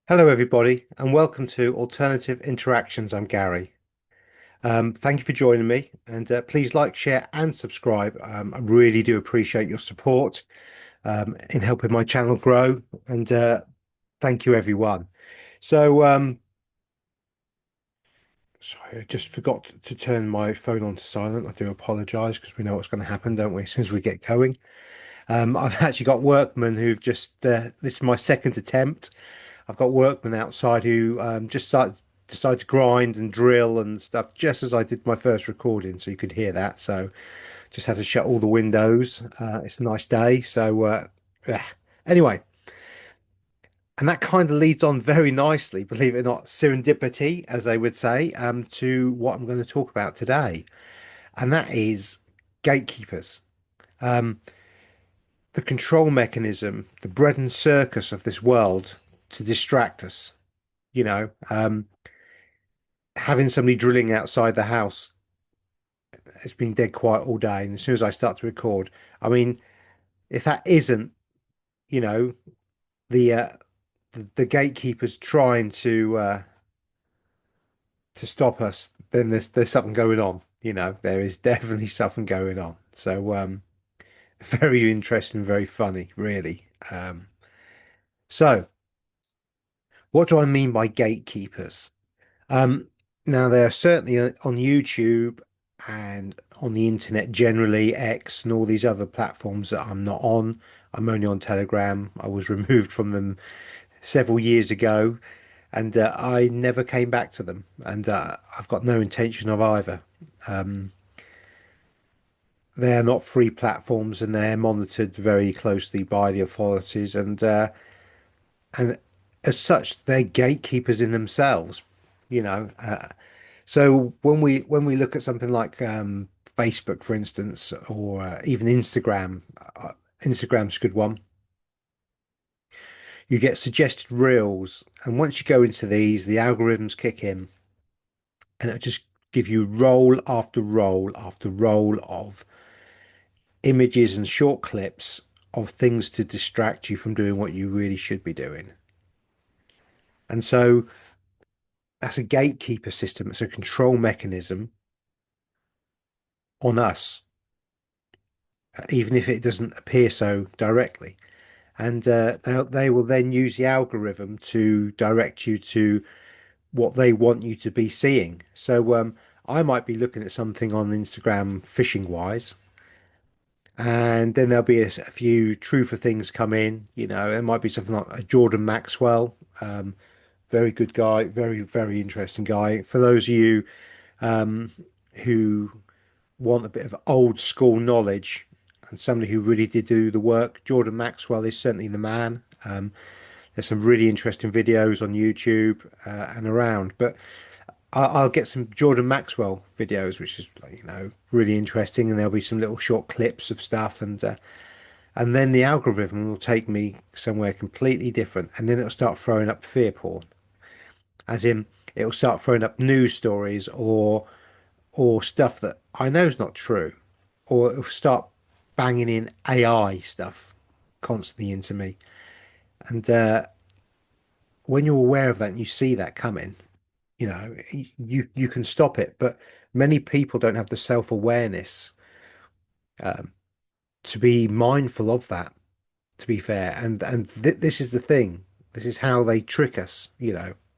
Hello, everybody, and welcome to Alternative Interactions. I'm Gary. Thank you for joining me, and please like, share, and subscribe. I really do appreciate your support in helping my channel grow, and thank you, everyone. So, sorry, I just forgot to turn my phone on to silent. I do apologise because we know what's going to happen, don't we, as soon as we get going. I've actually got workmen who've this is my second attempt. I've got workmen outside who decided to grind and drill and stuff just as I did my first recording, so you could hear that. So just had to shut all the windows. It's a nice day. Yeah. Anyway, and that kind of leads on very nicely, believe it or not, serendipity, as they would say, to what I'm going to talk about today. And that is gatekeepers. Um, the control mechanism, the bread and circus of this world to distract us. You know, having somebody drilling outside the house, it's been dead quiet all day. And as soon as I start to record, I mean, if that isn't, you know, the the gatekeepers trying to stop us, then there's something going on. There is definitely something going on. Very interesting, very funny, really. So, what do I mean by gatekeepers? Um, Now they're certainly on YouTube and on the internet generally, X and all these other platforms that I'm not on. I'm only on Telegram. I was removed from them several years ago, and I never came back to them. And I've got no intention of either. Um, they are not free platforms, and they're monitored very closely by the authorities. And as such, they're gatekeepers in themselves. You know. So when we look at something like Facebook, for instance, or even Instagram, Instagram's a good one. You get suggested reels, and once you go into these, the algorithms kick in, and it'll just give you roll after roll after roll of images and short clips of things to distract you from doing what you really should be doing. And so that's a gatekeeper system. It's a control mechanism on us, even if it doesn't appear so directly. And they will then use the algorithm to direct you to what they want you to be seeing. I might be looking at something on Instagram fishing wise, and then there'll be a few truther things come in. It might be something like a Jordan Maxwell, very good guy, very, very interesting guy. For those of you who want a bit of old school knowledge and somebody who really did do the work, Jordan Maxwell is certainly the man. There's some really interesting videos on YouTube and around, but I'll get some Jordan Maxwell videos, which is really interesting, and there'll be some little short clips of stuff, and then the algorithm will take me somewhere completely different, and then it'll start throwing up fear porn, as in it'll start throwing up news stories or stuff that I know is not true, or it'll start banging in AI stuff constantly into me, and when you're aware of that and you see that coming, you can stop it, but many people don't have the self-awareness to be mindful of that, to be fair. And th this is the thing. This is how they trick us.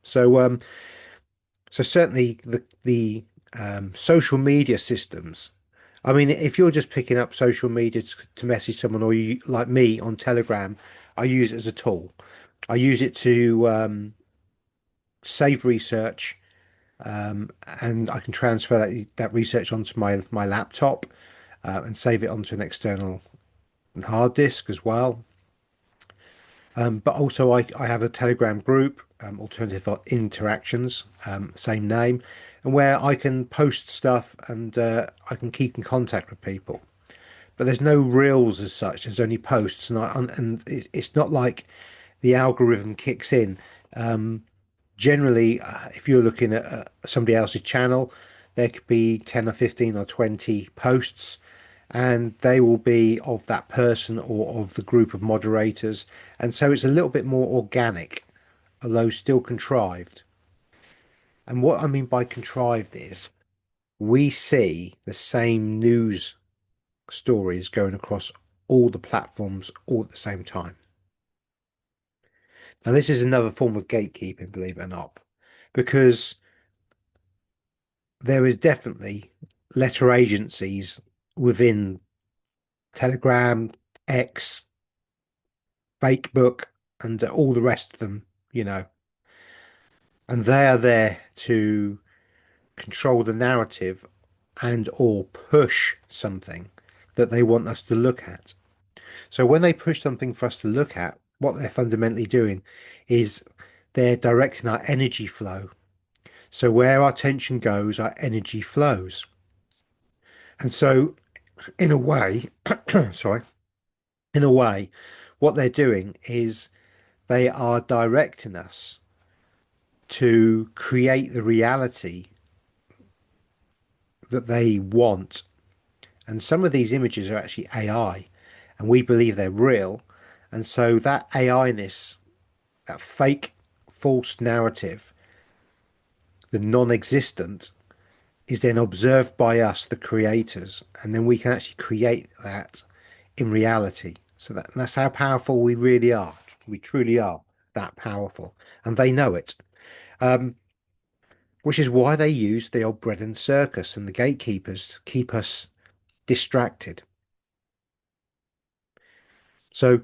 So certainly the social media systems. I mean, if you're just picking up social media to message someone, or you like me on Telegram, I use it as a tool. I use it to save research, and I can transfer that research onto my laptop and save it onto an external hard disk as well. But also, I have a Telegram group, Alternative Interactions, same name, and where I can post stuff and I can keep in contact with people. But there's no reels as such. There's only posts, and it's not like the algorithm kicks in. Generally, if you're looking at somebody else's channel, there could be 10 or 15 or 20 posts, and they will be of that person or of the group of moderators. And so it's a little bit more organic. although still contrived. And what I mean by contrived is we see the same news stories going across all the platforms all at the same time. Now, this is another form of gatekeeping, believe it or not, because there is definitely letter agencies within Telegram, X, Facebook, and all the rest of them, you know, and they are there to control the narrative and or push something that they want us to look at. So when they push something for us to look at, what they're fundamentally doing is they're directing our energy flow. So where our attention goes, our energy flows. And so in a way, sorry, in a way, what they're doing is they are directing us to create the reality that they want. And some of these images are actually AI, and we believe they're real. And so that AI-ness, that fake, false narrative, the non-existent, is then observed by us, the creators, and then we can actually create that in reality. So that's how powerful we really are. We truly are that powerful, and they know it. Um, which is why they use the old bread and circus and the gatekeepers to keep us distracted. So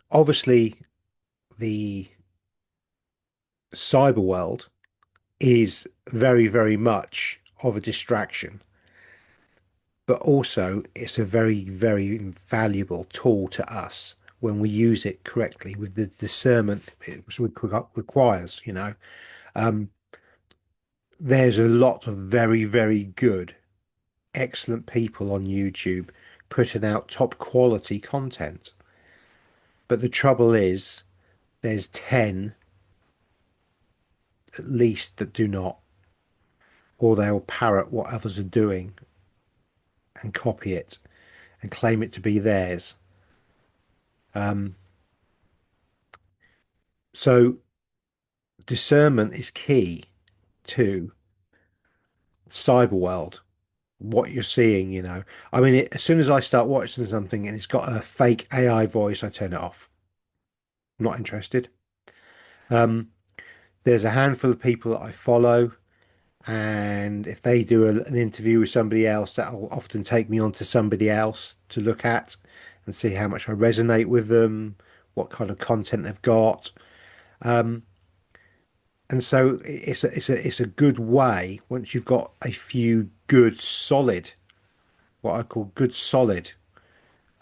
obviously, the cyber world is very, very much of a distraction, but also it's a very, very valuable tool to us when we use it correctly with the discernment it requires, you know. Um, there's a lot of very, very good, excellent people on YouTube putting out top quality content. But the trouble is, there's 10 at least that do not, or they'll parrot what others are doing and copy it and claim it to be theirs. Um, so discernment is key to cyber world. What you're seeing, you know. I mean, as soon as I start watching something and it's got a fake AI voice, I turn it off. I'm not interested. Um, there's a handful of people that I follow, and if they do an interview with somebody else, that'll often take me on to somebody else to look at and see how much I resonate with them, what kind of content they've got. Um, and so it's a good way once you've got a few good solid, what I call good solid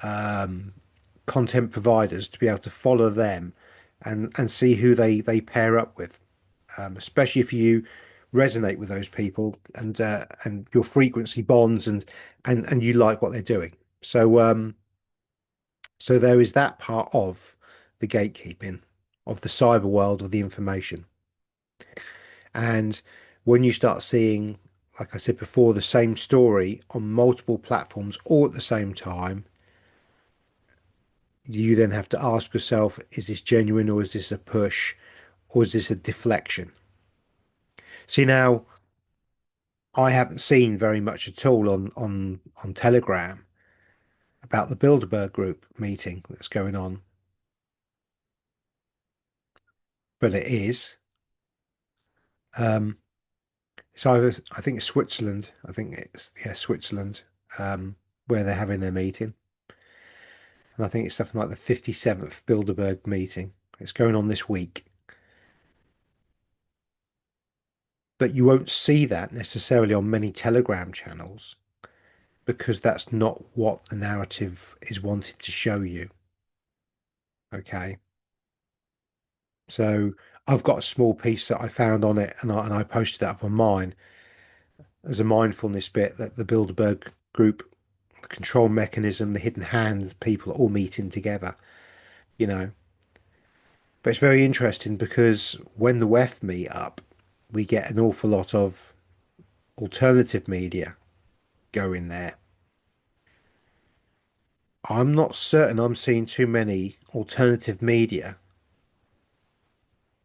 content providers, to be able to follow them and see who they pair up with, especially if you resonate with those people and your frequency bonds and you like what they're doing. So there is that part of the gatekeeping of the cyber world of the information. And when you start seeing, like I said before, the same story on multiple platforms all at the same time, you then have to ask yourself, is this genuine, or is this a push, or is this a deflection? See, now I haven't seen very much at all on Telegram about the Bilderberg group meeting that's going on, but it is. Um, it's either, I think it's Switzerland. I think it's, yeah, Switzerland, where they're having their meeting. And I think it's something like the 57th Bilderberg meeting. It's going on this week. But you won't see that necessarily on many Telegram channels because that's not what the narrative is wanted to show you. Okay. So I've got a small piece that I found on it and I posted it up on mine as a mindfulness bit that the Bilderberg group, the control mechanism, the hidden hand, people are all meeting together, you know. But it's very interesting because when the WEF meet up, we get an awful lot of alternative media going there. I'm not certain I'm seeing too many alternative media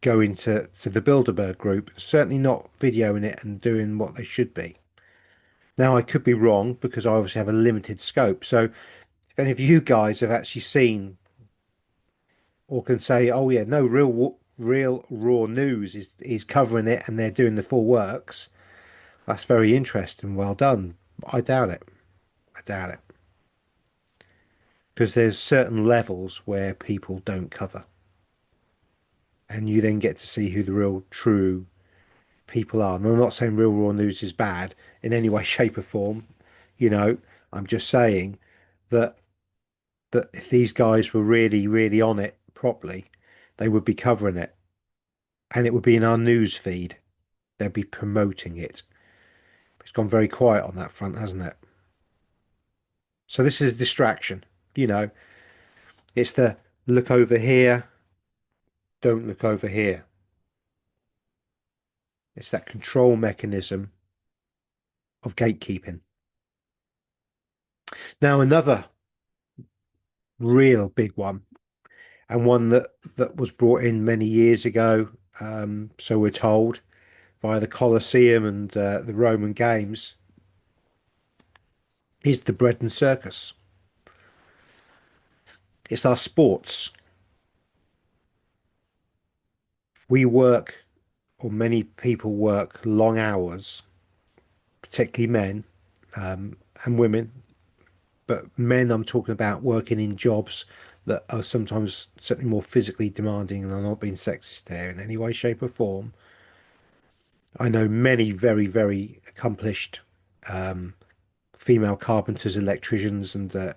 going to the Bilderberg group, certainly not videoing it and doing what they should be. Now, I could be wrong because I obviously have a limited scope. So, if any of you guys have actually seen or can say, "Oh yeah, no, real raw news is covering it and they're doing the full works," that's very interesting. Well done. I doubt it. I doubt it because there's certain levels where people don't cover, and you then get to see who the real true people are. And I'm not saying real raw news is bad in any way, shape, or form. You know, I'm just saying that if these guys were really, really on it properly, they would be covering it, and it would be in our news feed. They'd be promoting it. It's gone very quiet on that front, hasn't it? So this is a distraction. You know, it's the look over here, don't look over here. It's that control mechanism of gatekeeping. Now, another real big one, and one that was brought in many years ago, so we're told, via the Colosseum and the Roman games, is the bread and circus. It's our sports. We work, or many people work long hours, particularly men, and women, but men, I'm talking about working in jobs that are sometimes certainly more physically demanding, and I'm not being sexist there in any way, shape, or form. I know many very, very accomplished female carpenters, electricians, and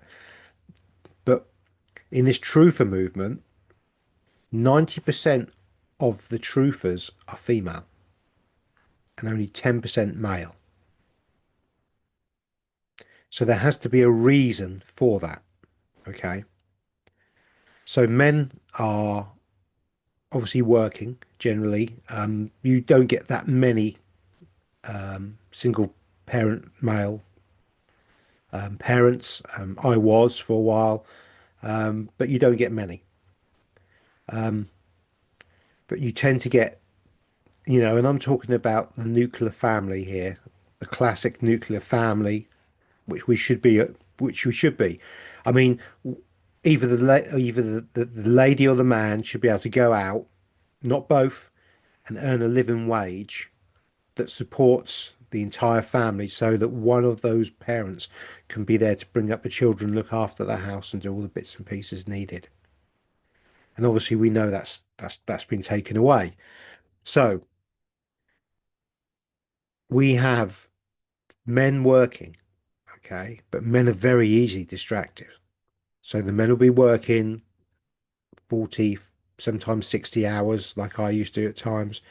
but in this truther movement, 90% of the truthers are female and only 10% male. So there has to be a reason for that. Okay. So men are obviously working generally. You don't get that many single parent male parents. I was for a while, but you don't get many. But you tend to get, and I'm talking about the nuclear family here, the classic nuclear family, which we should be, which we should be. I mean, either the lady or the man should be able to go out, not both, and earn a living wage that supports the entire family so that one of those parents can be there to bring up the children, look after the house, and do all the bits and pieces needed. And obviously we know that's been taken away. So we have men working, okay, but men are very easily distracted. So the men will be working 40, sometimes 60 hours, like I used to at times.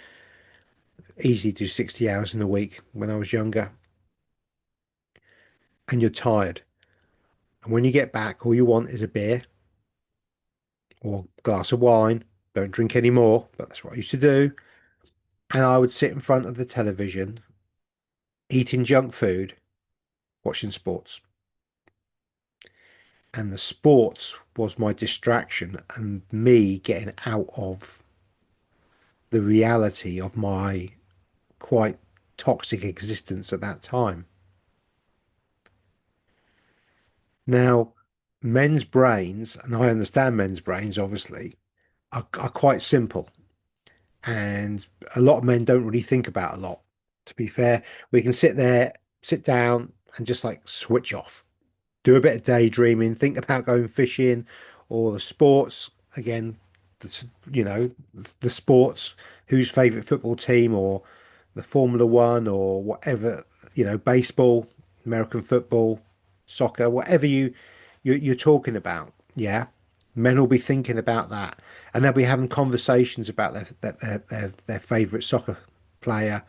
Easily do 60 hours in a week when I was younger. And you're tired. And when you get back, all you want is a beer or a glass of wine. Don't drink any more, but that's what I used to do. And I would sit in front of the television, eating junk food, watching sports. And the sports was my distraction and me getting out of the reality of my quite toxic existence at that time. Now, men's brains, and I understand men's brains obviously, are quite simple. And a lot of men don't really think about a lot. To be fair, we can sit there, sit down, and just like switch off, do a bit of daydreaming, think about going fishing or the sports again, the sports, whose favorite football team or the Formula One or whatever, baseball, American football, soccer, whatever you're talking about. Yeah. Men will be thinking about that, and they'll be having conversations about their favorite soccer player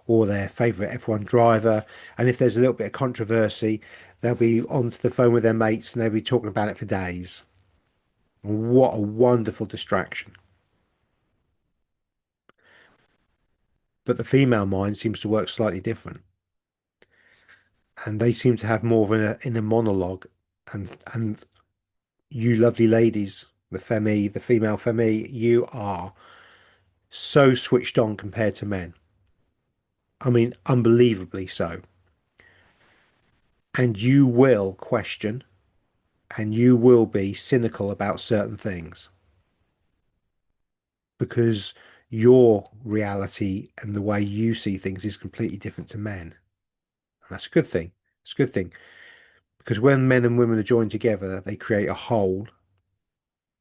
or their favorite F1 driver. And if there's a little bit of controversy, they'll be onto the phone with their mates and they'll be talking about it for days. What a wonderful distraction. But the female mind seems to work slightly different. And they seem to have more of an inner monologue. And you lovely ladies, the female femme, you are so switched on compared to men. I mean, unbelievably so. And you will question and you will be cynical about certain things because your reality and the way you see things is completely different to men. And that's a good thing. It's a good thing because when men and women are joined together, they create a whole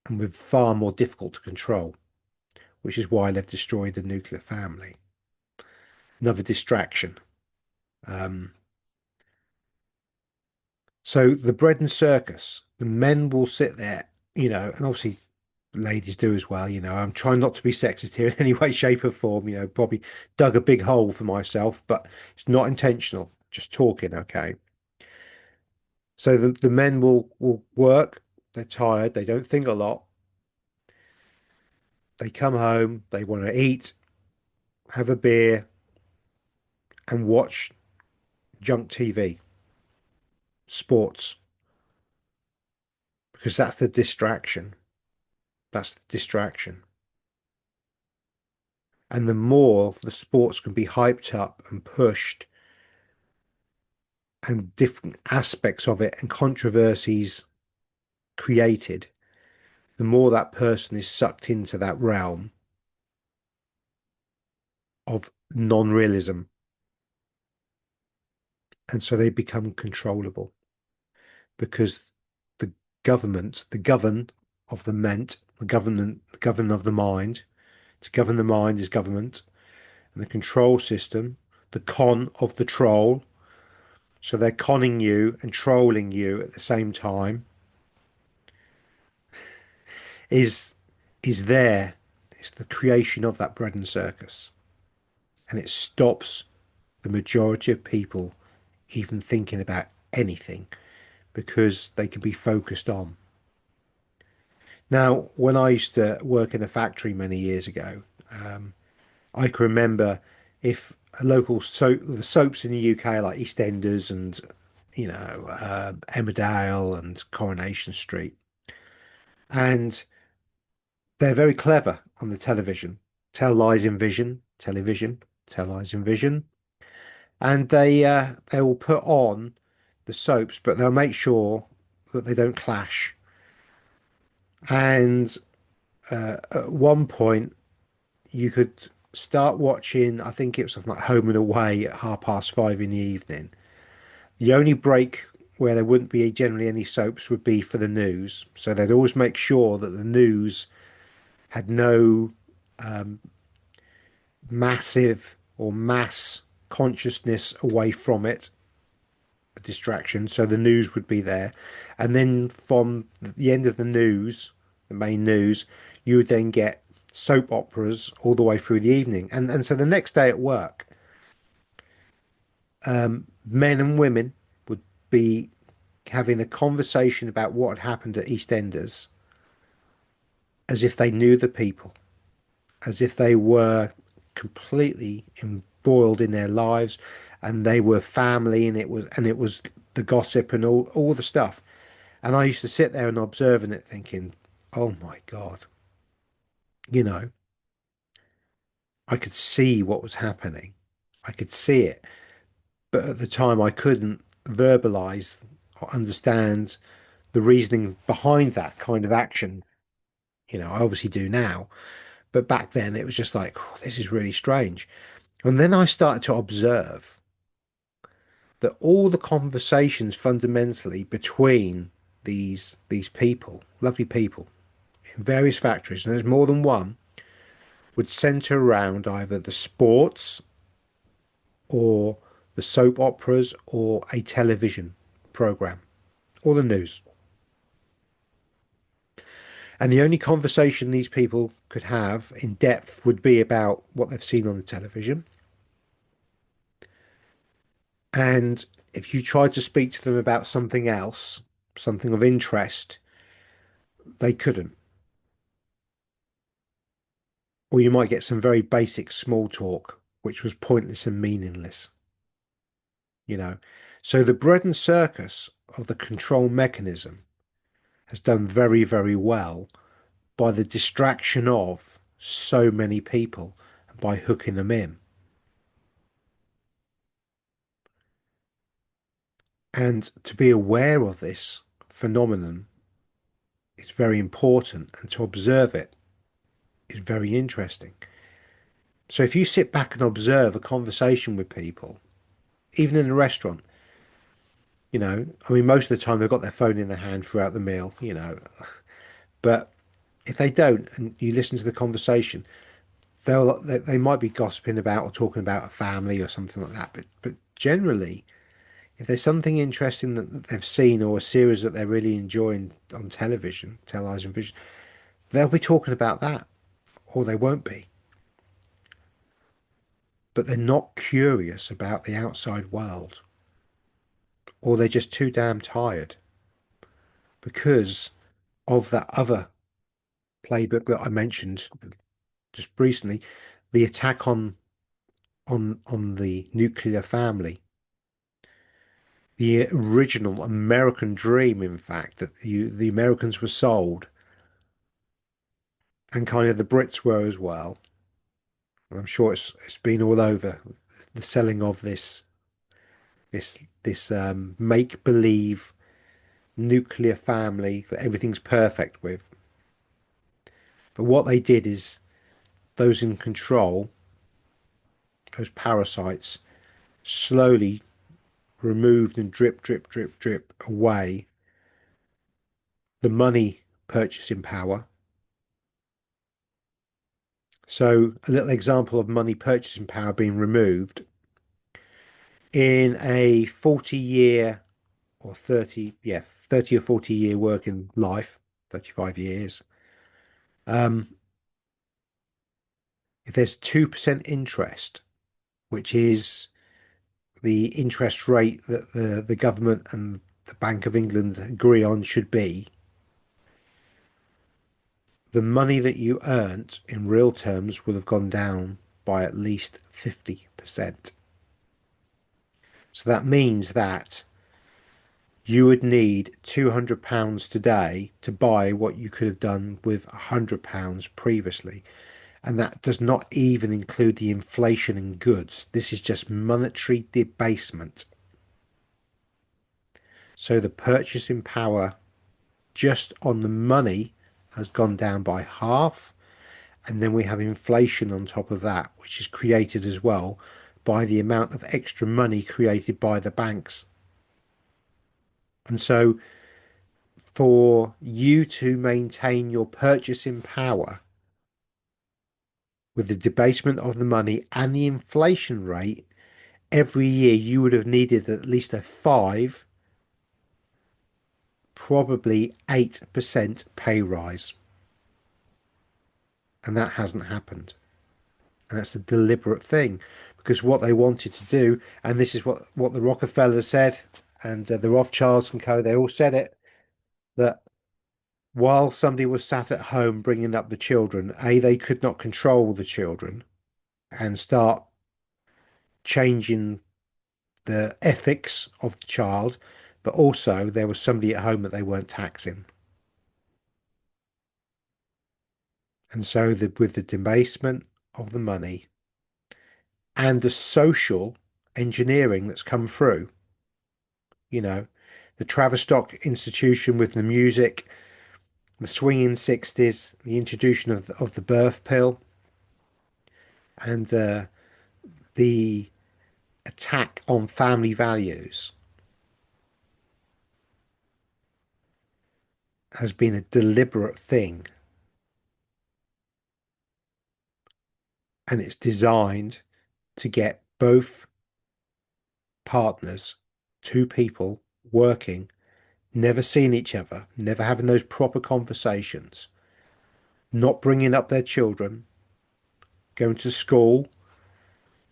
and we're far more difficult to control, which is why they've destroyed the nuclear family. Another distraction. Um, so the bread and circus, the men will sit there, and obviously ladies do as well. I'm trying not to be sexist here in any way, shape, or form. Probably dug a big hole for myself, but it's not intentional. Just talking, okay? So the men will work. They're tired. They don't think a lot. They come home. They want to eat, have a beer, and watch junk TV, sports, because that's the distraction. That's the distraction. And the more the sports can be hyped up and pushed and different aspects of it and controversies created, the more that person is sucked into that realm of non-realism. And so they become controllable because the government, the govern of the ment, the govern of the mind, to govern the mind is government, and the control system, the con of the troll. So they're conning you and trolling you at the same time is is there. It's the creation of that bread and circus. And it stops the majority of people even thinking about anything because they can be focused on. Now, when I used to work in a factory many years ago, I can remember if a local soap, the soaps in the UK like EastEnders and Emmerdale and Coronation Street, and they're very clever on the television. Tell lies in vision, television, tell lies in vision, and they will put on the soaps, but they'll make sure that they don't clash. And at one point, you could start watching. I think it was something like Home and Away at 5:30 in the evening. The only break where there wouldn't be generally any soaps would be for the news. So they'd always make sure that the news had no massive or mass consciousness away from it, a distraction. So the news would be there. And then from the end of the news, the main news, you would then get soap operas all the way through the evening. And so the next day at work, men and women would be having a conversation about what had happened at EastEnders as if they knew the people, as if they were completely embroiled in their lives and they were family and it was the gossip and all the stuff. And I used to sit there and observing it thinking, oh my God, you know, I could see what was happening. I could see it. But at the time I couldn't verbalize or understand the reasoning behind that kind of action. I obviously do now, but back then it was just like, oh, this is really strange. And then I started to observe that all the conversations fundamentally between these people, lovely people in various factories, and there's more than one, would center around either the sports or the soap operas or a television program or the news. And the only conversation these people could have in depth would be about what they've seen on the television. And if you tried to speak to them about something else, something of interest, they couldn't. Or you might get some very basic small talk, which was pointless and meaningless, you know. So the bread and circus of the control mechanism has done very, very well by the distraction of so many people by hooking them in. And to be aware of this phenomenon is very important, and to observe it is very interesting. So if you sit back and observe a conversation with people, even in a restaurant, I mean, most of the time they've got their phone in their hand throughout the meal, but if they don't and you listen to the conversation, they might be gossiping about or talking about a family or something like that. But generally, if there's something interesting that they've seen or a series that they're really enjoying on television vision, they'll be talking about that, or they won't be. But they're not curious about the outside world, or they're just too damn tired because of that other playbook that I mentioned just recently, the attack on the nuclear family, the original American dream, in fact, that the Americans were sold, and kind of the Brits were as well. And I'm sure it's been all over the selling of this make believe nuclear family that everything's perfect with. But what they did is those in control, those parasites, slowly removed and drip, drip, drip, drip away the money purchasing power. So a little example of money purchasing power being removed in a 40-year or 30 or 40-year working life, 35 years. Um, if there's 2% interest, which is the interest rate that the government and the Bank of England agree on should be, the money that you earned in real terms will have gone down by at least 50%. So that means that you would need £200 today to buy what you could have done with £100 previously. And that does not even include the inflation in goods. This is just monetary debasement. So the purchasing power just on the money has gone down by half. And then we have inflation on top of that, which is created as well by the amount of extra money created by the banks. And so for you to maintain your purchasing power with the debasement of the money and the inflation rate, every year you would have needed at least a 5, probably 8% pay rise. And that hasn't happened. And that's a deliberate thing because what they wanted to do, and this is what the Rockefellers said, and the Rothschilds and co, they all said it, that while somebody was sat at home bringing up the children, they could not control the children and start changing the ethics of the child, but also there was somebody at home that they weren't taxing. And so with the debasement of the money and the social engineering that's come through, you know, the Tavistock institution with the music, the swinging 60s, the introduction of the birth pill, and the attack on family values has been a deliberate thing, and it's designed to get both partners, two people working, never seeing each other, never having those proper conversations, not bringing up their children, going to school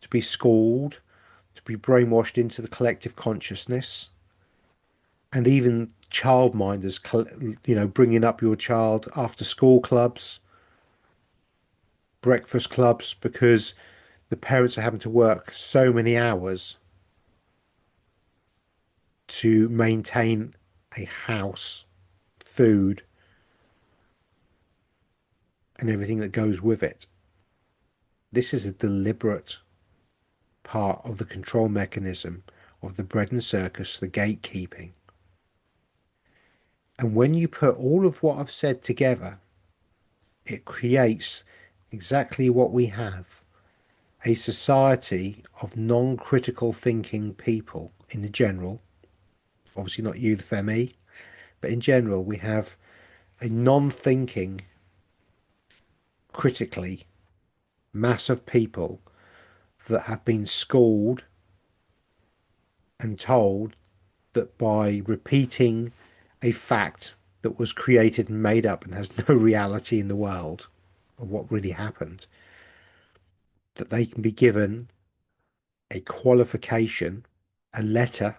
to be schooled, to be brainwashed into the collective consciousness, and even childminders, bringing up your child after school clubs, breakfast clubs, because the parents are having to work so many hours to maintain a house, food, and everything that goes with it. This is a deliberate part of the control mechanism of the bread and circus, the gatekeeping. And when you put all of what I've said together, it creates exactly what we have, a society of non-critical thinking people in the general, obviously not you, the FEMI, but in general, we have a non-thinking, critically mass of people that have been schooled and told that by repeating a fact that was created and made up and has no reality in the world of what really happened, that they can be given a qualification, a letter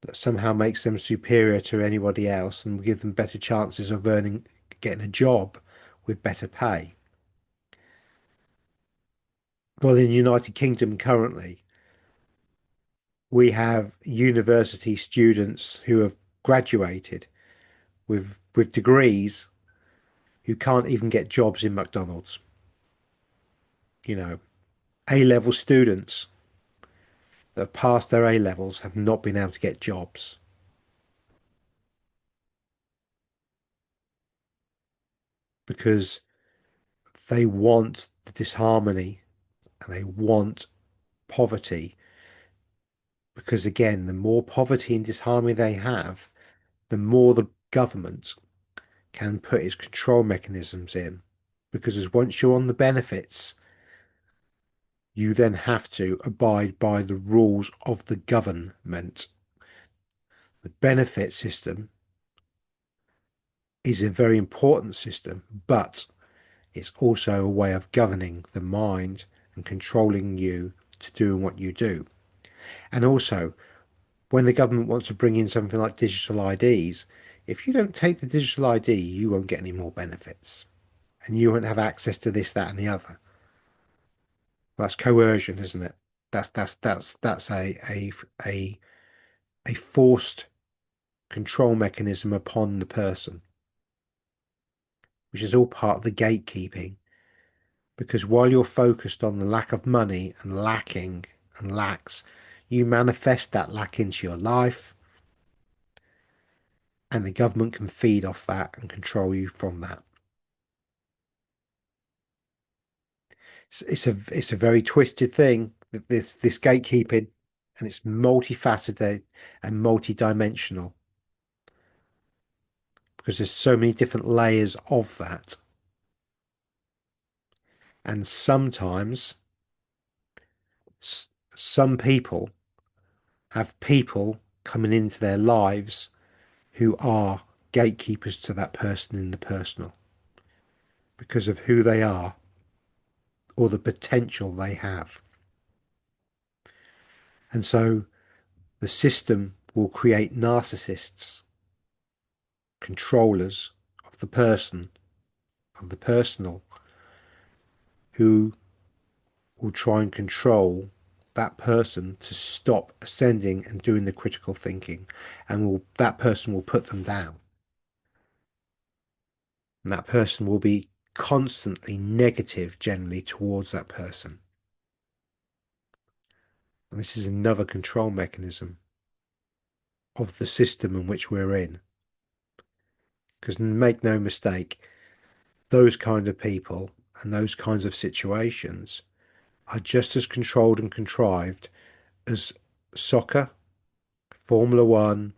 that somehow makes them superior to anybody else and will give them better chances of earning, getting a job with better pay. Well, in the United Kingdom currently, we have university students who have graduated with degrees who can't even get jobs in McDonald's. You know, A-level students that have passed their A levels have not been able to get jobs because they want the disharmony and they want poverty. Because again, the more poverty and disharmony they have, the more the government can put its control mechanisms in. Because as once you're on the benefits, you then have to abide by the rules of the government. The benefit system is a very important system, but it's also a way of governing the mind and controlling you to do what you do. And also, when the government wants to bring in something like digital IDs, if you don't take the digital ID, you won't get any more benefits. And you won't have access to this, that, and the other. That's coercion, isn't it? That's a forced control mechanism upon the person, which is all part of the gatekeeping. Because while you're focused on the lack of money and lacking and lacks, you manifest that lack into your life, and the government can feed off that and control you from that. It's a very twisted thing, this gatekeeping, and it's multifaceted and multi-dimensional because there's so many different layers of that. And sometimes some people have people coming into their lives who are gatekeepers to that person in the personal because of who they are or the potential they have. And so the system will create narcissists, controllers of the person, of the personal, who will try and control that person to stop ascending and doing the critical thinking, and that person will put them down. And that person will be constantly negative generally towards that person. And this is another control mechanism of the system in which we're in. Because make no mistake, those kind of people and those kinds of situations are just as controlled and contrived as soccer, Formula One,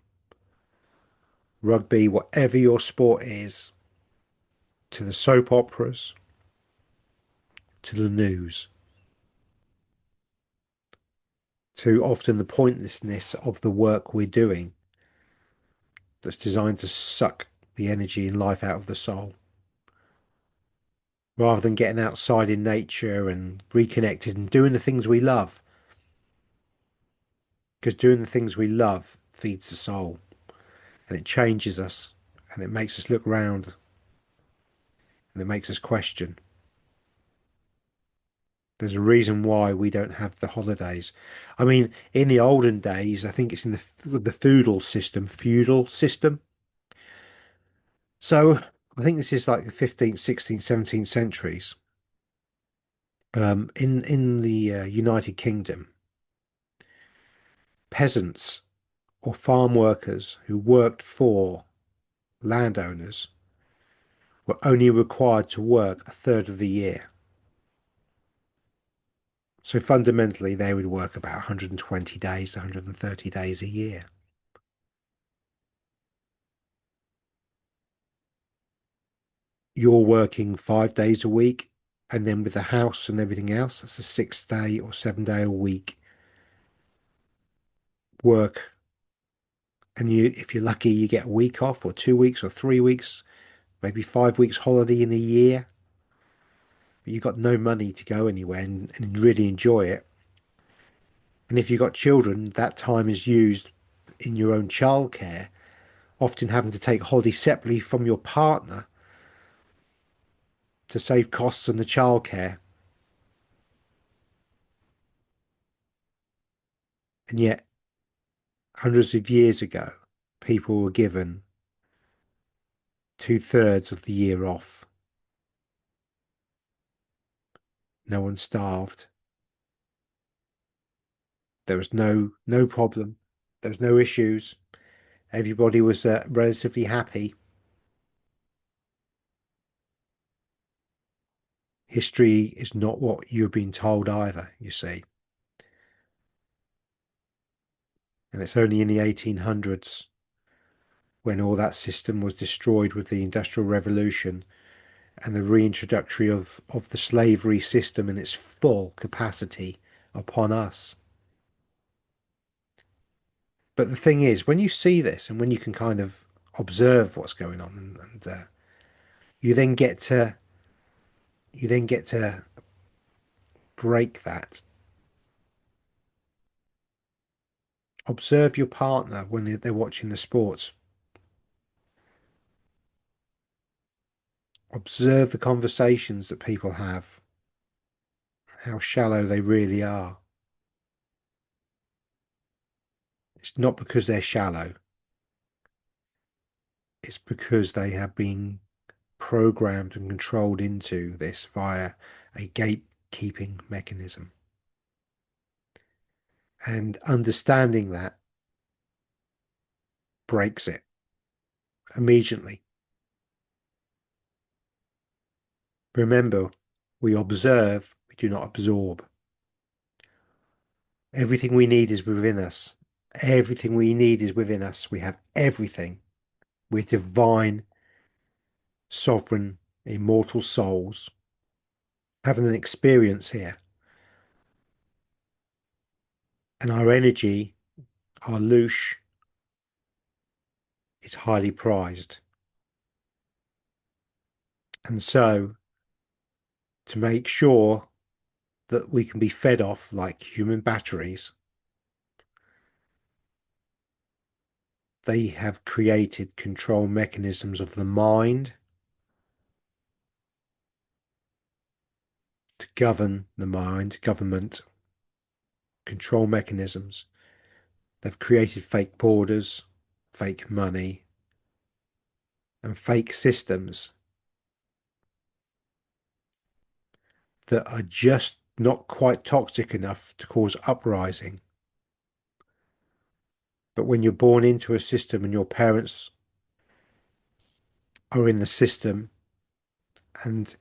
rugby, whatever your sport is, to the soap operas, to the news, to often the pointlessness of the work we're doing that's designed to suck the energy and life out of the soul. Rather than getting outside in nature and reconnected and doing the things we love. Because doing the things we love feeds the soul and it changes us and it makes us look round and it makes us question. There's a reason why we don't have the holidays. I mean, in the olden days, I think it's in the feudal system. So I think this is like the 15th, 16th, 17th centuries. In the United Kingdom, peasants or farm workers who worked for landowners were only required to work a third of the year. So fundamentally, they would work about 120 days, 130 days a year. You're working 5 days a week, and then with the house and everything else, that's a 6 day or 7 day a week work. And if you're lucky, you get a week off, or 2 weeks, or 3 weeks, maybe 5 weeks holiday in a year. But you've got no money to go anywhere and really enjoy it. And if you've got children, that time is used in your own childcare, often having to take holiday separately from your partner to save costs on the childcare. And yet, hundreds of years ago, people were given 2/3 of the year off. No one starved. There was no problem. There was no issues. Everybody was relatively happy. History is not what you've been told either, you see. And it's only in the 1800s, when all that system was destroyed with the Industrial Revolution and the reintroduction of the slavery system in its full capacity upon us. But the thing is, when you see this and when you can kind of observe what's going on, and you then get to you then get to break that. Observe your partner when they're watching the sports. Observe the conversations that people have, how shallow they really are. It's not because they're shallow, it's because they have been programmed and controlled into this via a gatekeeping mechanism. And understanding that breaks it immediately. Remember, we observe, we do not absorb. Everything we need is within us. Everything we need is within us. We have everything. We're divine, sovereign, immortal souls having an experience here. And our energy, our louche, is highly prized. And so, to make sure that we can be fed off like human batteries, they have created control mechanisms of the mind to govern the mind, government, control mechanisms. They've created fake borders, fake money, and fake systems that are just not quite toxic enough to cause uprising. But when you're born into a system and your parents are in the system, and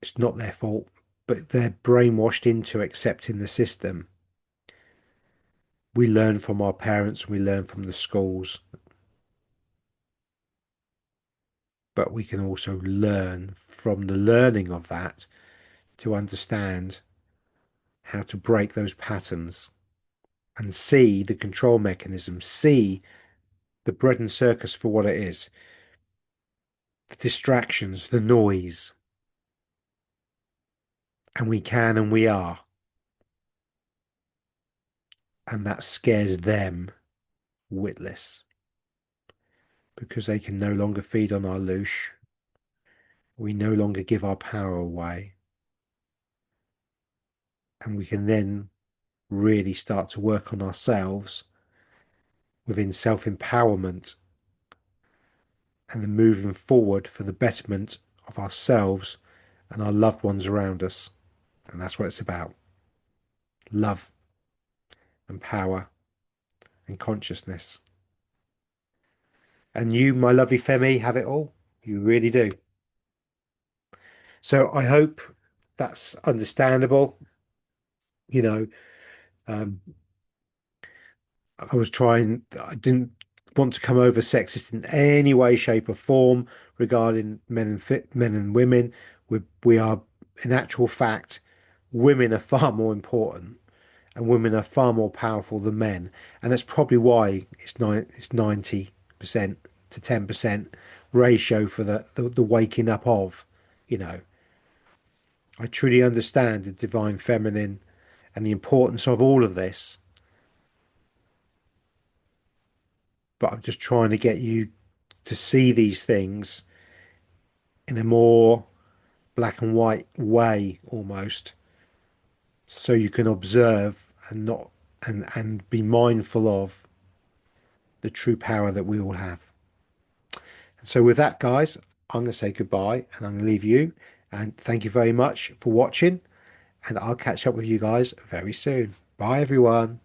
it's not their fault, but they're brainwashed into accepting the system. We learn from our parents, we learn from the schools, but we can also learn from the learning of that to understand how to break those patterns and see the control mechanism, see the bread and circus for what it is, the distractions, the noise. And we can and we are. And that scares them witless because they can no longer feed on our louche. We no longer give our power away. And we can then really start to work on ourselves within self-empowerment and then moving forward for the betterment of ourselves and our loved ones around us. And that's what it's about: love and power and consciousness. And you, my lovely Femi, have it all. You really do. So I hope that's understandable. You know, um, I didn't want to come over sexist in any way, shape, or form regarding men and women. We are, in actual fact, women are far more important and women are far more powerful than men. And that's probably why it's 90% to 10% ratio for the waking up of, you know. I truly understand the divine feminine and the importance of all of this, but I'm just trying to get you to see these things in a more black and white way almost, so you can observe and not and be mindful of the true power that we all have. So with that, guys, I'm going to say goodbye and I'm going to leave you, and thank you very much for watching, and I'll catch up with you guys very soon. Bye everyone.